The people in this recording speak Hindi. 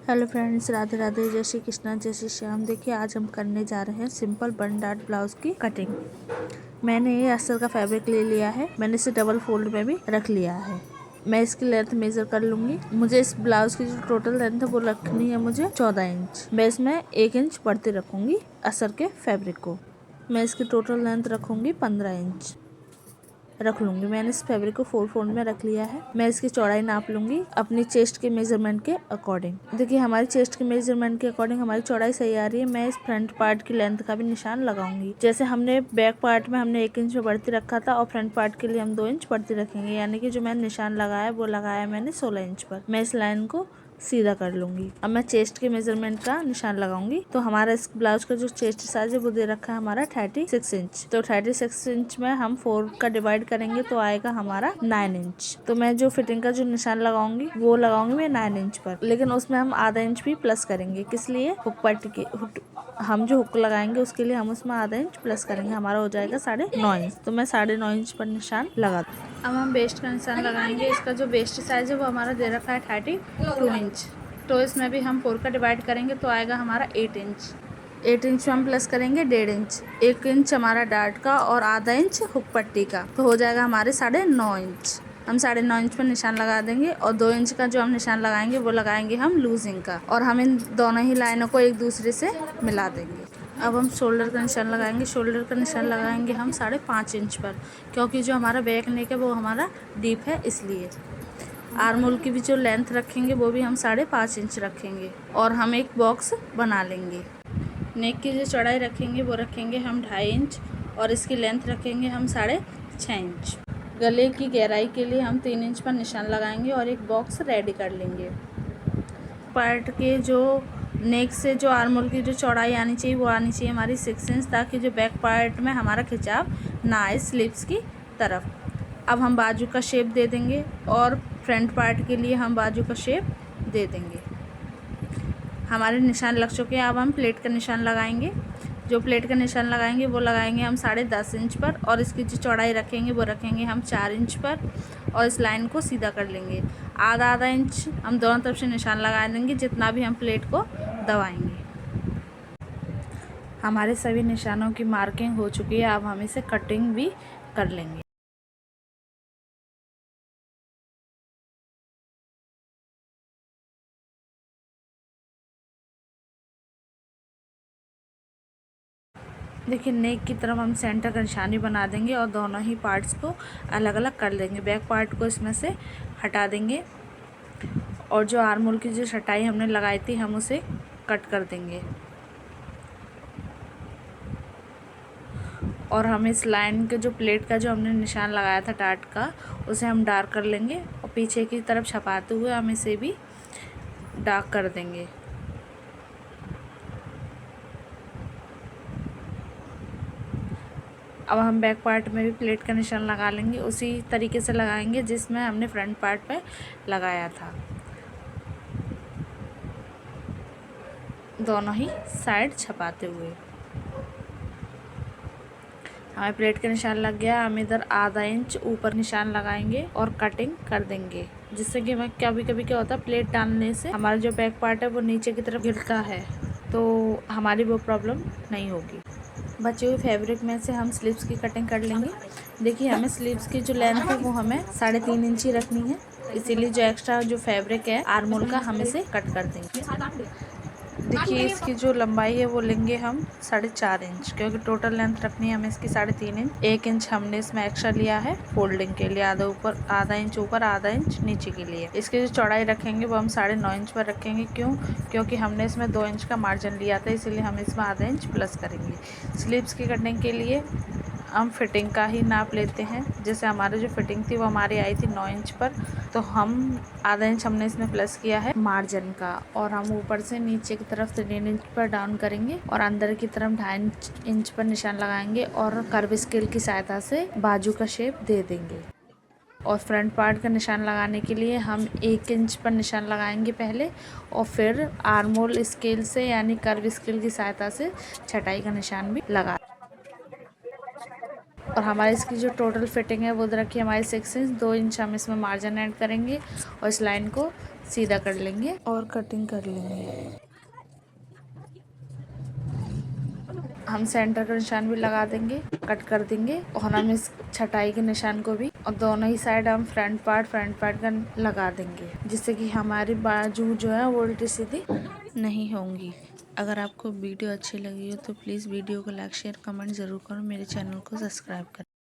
हेलो फ्रेंड्स, राधे राधे, जय श्री कृष्णा, जय श्री श्याम। देखिए आज हम करने जा रहे हैं सिंपल बन डार्ट ब्लाउज की कटिंग। मैंने ये अस्तर का फैब्रिक ले लिया है। मैंने इसे डबल फोल्ड में भी रख लिया है। मैं इसकी लेंथ मेजर कर लूंगी। मुझे इस ब्लाउज की जो टोटल लेंथ है वो रखनी है मुझे 14 इंच। मैं इसमें 1 इंच बढ़ते रखूंगी अस्तर के फैब्रिक को। मैं इसकी टोटल लेंथ रखूंगी 15 इंच रख लूंगी। मैंने इस फैब्रिक को 4 फोल्ड में रख लिया है। मैं इसकी चौड़ाई नाप लूंगी अपनी चेस्ट के मेजरमेंट के अकॉर्डिंग। देखिए हमारी चेस्ट के मेजरमेंट के अकॉर्डिंग हमारी चौड़ाई सही आ रही है। मैं इस फ्रंट पार्ट की लेंथ का भी निशान लगाऊंगी। जैसे हमने बैक पार्ट में हमने 1 इंच में बढ़ती रखा था और फ्रंट पार्ट के लिए हम 2 इंच बढ़ती रखेंगे। यानी कि जो मैंने निशान लगाया वो लगाया मैंने 16 इंच पर। मैं इस लाइन को सीधा कर लूंगी। अब मैं चेस्ट के मेजरमेंट का निशान लगाऊंगी। तो हमारा इस ब्लाउज का जो चेस्ट साइज है वो दे रखा है हमारा 36 इंच। तो 36 इंच में हम 4 का डिवाइड करेंगे तो आएगा हमारा 9 इंच। तो मैं जो फिटिंग का जो निशान लगाऊंगी वो लगाऊंगी मैं 9 इंच पर, लेकिन उसमें हम आधा इंच भी प्लस करेंगे। किस लिए? हुक पट्टी के हम जो हुक लगाएंगे उसके लिए हम उसमें आधा इंच प्लस करेंगे। हमारा हो जाएगा 9.5 इंच। तो मैं 9.5 इंच पर निशान लगा दूँ। अब हम वेस्ट का निशान लगाएंगे। इसका जो वेस्ट साइज है वो हमारा दे रखा है 32 इंच। तो इसमें भी हम 4 का डिवाइड करेंगे तो आएगा हमारा 8 इंच। 8 इंच में हम प्लस करेंगे 1.5 इंच। 1 इंच हमारा डार्ट का और आधा इंच हुक पट्टी का, तो हो जाएगा हमारे 9.5 इंच। हम 9.5 इंच पर निशान लगा देंगे और 2 इंच का जो हम निशान लगाएंगे वो लगाएंगे हम लूजिंग का, और हम इन दोनों ही लाइनों को एक दूसरे से मिला देंगे। अब हम शोल्डर का निशान लगाएंगे। शोल्डर का निशान लगाएंगे हम 5.5 इंच पर, क्योंकि जो हमारा बैक नेक है वो हमारा डीप है इसलिए। आर्म होल की भी जो लेंथ रखेंगे वो भी हम 5.5 इंच रखेंगे और हम एक बॉक्स बना लेंगे। नेक की जो चौड़ाई रखेंगे वो रखेंगे हम 2.5 इंच और इसकी लेंथ रखेंगे हम 6.5 इंच। गले की गहराई के लिए हम 3 इंच पर निशान लगाएंगे और एक बॉक्स रेडी कर लेंगे। पार्ट के जो नेक से जो आर्म होल की जो चौड़ाई आनी चाहिए वो आनी चाहिए हमारी 6 इंच, ताकि जो बैक पार्ट में हमारा खिंचाव ना आए स्लीव्स की तरफ। अब हम बाजू का शेप दे देंगे और फ्रंट पार्ट के लिए हम बाजू का शेप दे देंगे। हमारे निशान लग चुके हैं। अब हम प्लेट का निशान लगाएंगे। जो प्लेट का निशान लगाएंगे वो लगाएंगे हम 10.5 इंच पर, और इसकी जो चौड़ाई रखेंगे वो रखेंगे हम 4 इंच पर, और इस लाइन को सीधा कर लेंगे। आधा इंच हम दोनों तरफ से निशान लगा देंगे जितना भी हम प्लेट को दबाएंगे। हमारे सभी निशानों की मार्किंग हो चुकी है। अब हम इसे कटिंग भी कर लेंगे। देखिए नेक की तरफ हम सेंटर का निशानी बना देंगे और दोनों ही पार्ट्स को अलग अलग कर देंगे। बैक पार्ट को इसमें से हटा देंगे और जो आर्म होल की जो छटाई हमने लगाई थी हम उसे कट कर देंगे। और हम इस लाइन के जो प्लेट का जो हमने निशान लगाया था डार्ट का उसे हम डार्क कर लेंगे और पीछे की तरफ छपाते हुए हम इसे भी डार्क कर देंगे। अब हम बैक पार्ट में भी प्लेट का निशान लगा लेंगे, उसी तरीके से लगाएंगे जिसमें हमने फ्रंट पार्ट पे लगाया था। दोनों ही साइड छपाते हुए हमें प्लेट का निशान लग गया। हम इधर आधा इंच ऊपर निशान लगाएंगे और कटिंग कर देंगे, जिससे कि हमें कभी कभी क्या होता है प्लेट डालने से हमारा जो बैक पार्ट है वो नीचे की तरफ गिरता है, तो हमारी वो प्रॉब्लम नहीं होगी। बचे हुए फैब्रिक में से हम स्लीव्स की कटिंग कर लेंगे। देखिए हमें स्लीव्स की जो लेंथ है वो हमें 3.5 इंच ही रखनी है, इसीलिए जो एक्स्ट्रा जो फैब्रिक है आर्म होल का हम इसे कट कर देंगे। देखिए इसकी जो लंबाई है वो लेंगे हम 4.5 इंच, क्योंकि टोटल लेंथ रखनी है हमें इसकी 3.5 इंच। 1 इंच हमने इसमें एक्स्ट्रा लिया है फोल्डिंग के लिए, आधा इंच ऊपर आधा इंच नीचे के लिए। इसकी जो चौड़ाई रखेंगे वो हम 9.5 इंच पर रखेंगे। क्यों? क्योंकि हमने इसमें 2 इंच का मार्जिन लिया था, इसीलिए हम इसमें आधा इंच प्लस करेंगे। स्लीव्स की कटिंग के लिए हम फिटिंग का ही नाप लेते हैं। जैसे हमारी जो फिटिंग थी वो हमारी आई थी 9 इंच पर, तो हम आधा इंच हमने इसमें प्लस किया है मार्जिन का, और हम ऊपर से नीचे की तरफ 3 इंच पर डाउन करेंगे और अंदर की तरफ 2.5 इंच पर निशान लगाएंगे और कर्व स्केल की सहायता से बाजू का शेप दे देंगे। और फ्रंट पार्ट का निशान लगाने के लिए हम 1 इंच पर निशान लगाएंगे पहले, और फिर आर्म होल स्केल से यानी कर्व स्केल की सहायता से छटाई का निशान भी लगा। और हमारी इसकी जो टोटल फिटिंग है वो रखी हमारी 6 इंच। 2 इंच हम इसमें मार्जिन ऐड करेंगे और इस लाइन को सीधा कर लेंगे और कटिंग कर लेंगे। हम सेंटर का निशान भी लगा देंगे, कट कर देंगे और हम इस छटाई के निशान को भी और दोनों ही साइड हम फ्रंट पार्ट का लगा देंगे, जिससे कि हमारी बाजू जो है वो उल्टी सीधी नहीं होंगी। अगर आपको वीडियो अच्छी लगी हो तो प्लीज़ वीडियो को लाइक शेयर कमेंट ज़रूर करो। मेरे चैनल को सब्सक्राइब करें।